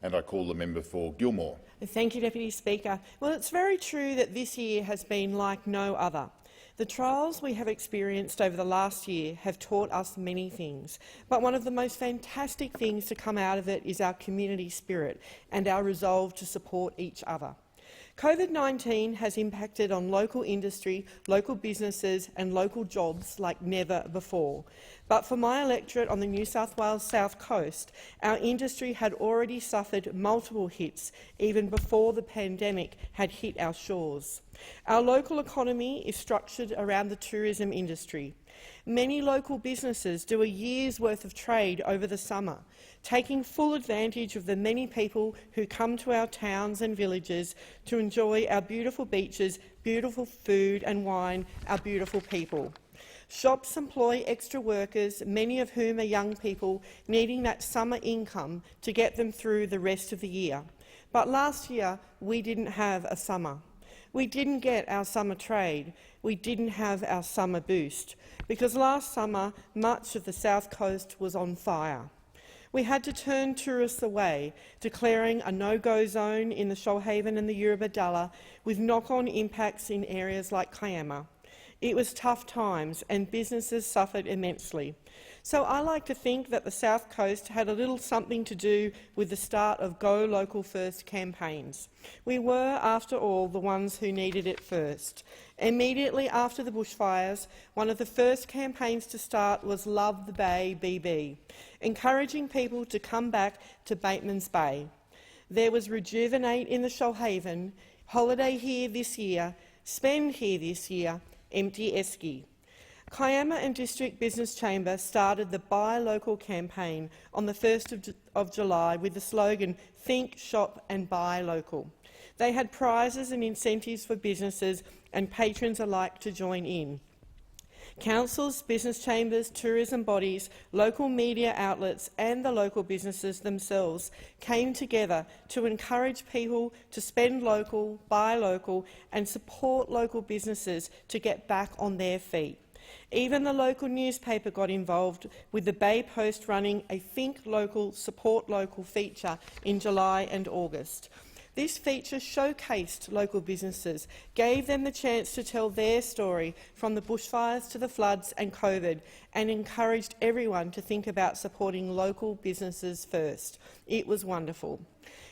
And I call the member for Gilmore. Thank you, Deputy Speaker. Well, it's very true that this year has been like no other. The trials we have experienced over the last year have taught us many things, but one of the most fantastic things to come out of it is our community spirit and our resolve to support each other. COVID-19 has impacted on local industry, local businesses and local jobs like never before. But for my electorate on the New South Wales South Coast, our industry had already suffered multiple hits even before the pandemic had hit our shores. Our local economy is structured around the tourism industry. Many local businesses do a year's worth of trade over the summer, taking full advantage of the many people who come to our towns and villages to enjoy our beautiful beaches, beautiful food and wine, our beautiful people. Shops employ extra workers, many of whom are young people needing that summer income to get them through the rest of the year. But last year we didn't have a summer. We didn't get our summer trade. We didn't have our summer boost, because last summer much of the South Coast was on fire. We had to turn tourists away, declaring a no-go zone in the Shoalhaven and the Eurobodalla, with knock-on impacts in areas like Kiama. It was tough times and businesses suffered immensely. So I like to think that the South Coast had a little something to do with the start of Go Local First campaigns. We were, after all, the ones who needed it first. Immediately after the bushfires, one of the first campaigns to start was Love the Bay BB, encouraging people to come back to Batemans Bay. There was Rejuvenate in the Shoalhaven, Holiday Here this year, Spend Here this year, Empty Esky. Kiama and District Business Chamber started the Buy Local campaign on the 1st of July with the slogan Think, Shop and Buy Local. They had prizes and incentives for businesses and patrons alike to join in. Councils, business chambers, tourism bodies, local media outlets and the local businesses themselves came together to encourage people to spend local, buy local and support local businesses to get back on their feet. Even the local newspaper got involved, with the Bay Post running a Think Local, Support Local feature in July and August. This feature showcased local businesses, gave them the chance to tell their story from the bushfires to the floods and COVID, and encouraged everyone to think about supporting local businesses first. It was wonderful.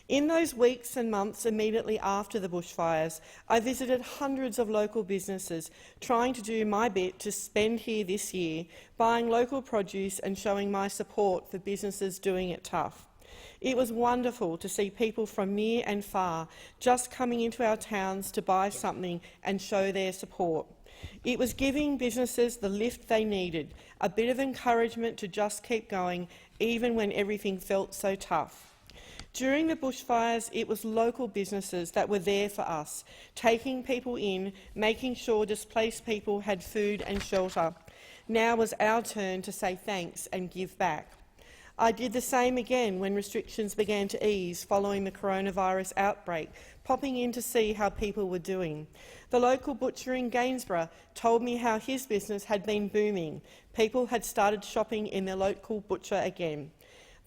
In those weeks and months immediately after the bushfires, I visited hundreds of local businesses, trying to do my bit to spend here this year, buying local produce and showing my support for businesses doing it tough. It was wonderful to see people from near and far just coming into our towns to buy something and show their support. It was giving businesses the lift they needed, a bit of encouragement to just keep going, even when everything felt so tough. During the bushfires, it was local businesses that were there for us, taking people in, making sure displaced people had food and shelter. Now was our turn to say thanks and give back. I did the same again when restrictions began to ease following the coronavirus outbreak, popping in to see how people were doing. The local butcher in Gainsborough told me how his business had been booming. People had started shopping in their local butcher again.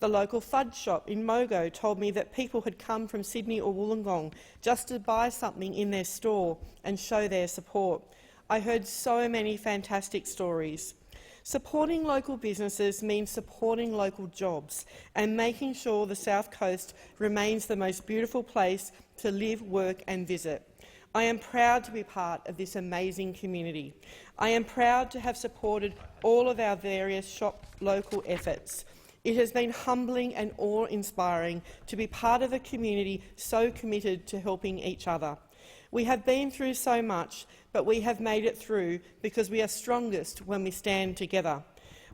The local fudge shop in Mogo told me that people had come from Sydney or Wollongong just to buy something in their store and show their support. I heard so many fantastic stories. Supporting local businesses means supporting local jobs and making sure the South Coast remains the most beautiful place to live, work and visit. I am proud to be part of this amazing community. I am proud to have supported all of our various shop local efforts. It has been humbling and awe-inspiring to be part of a community so committed to helping each other. We have been through so much, but we have made it through because we are strongest when we stand together.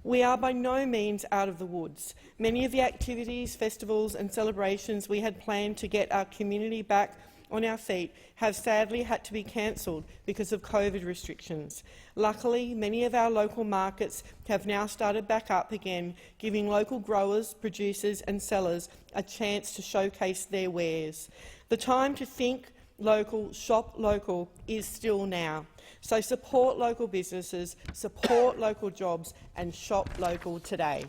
We are by no means out of the woods. Many of the activities, festivals and celebrations we had planned to get our community back on our feet have sadly had to be cancelled because of COVID restrictions. Luckily, many of our local markets have now started back up again, giving local growers, producers and sellers a chance to showcase their wares. The time to think local, shop local is still now. So support local businesses, support local jobs and shop local today.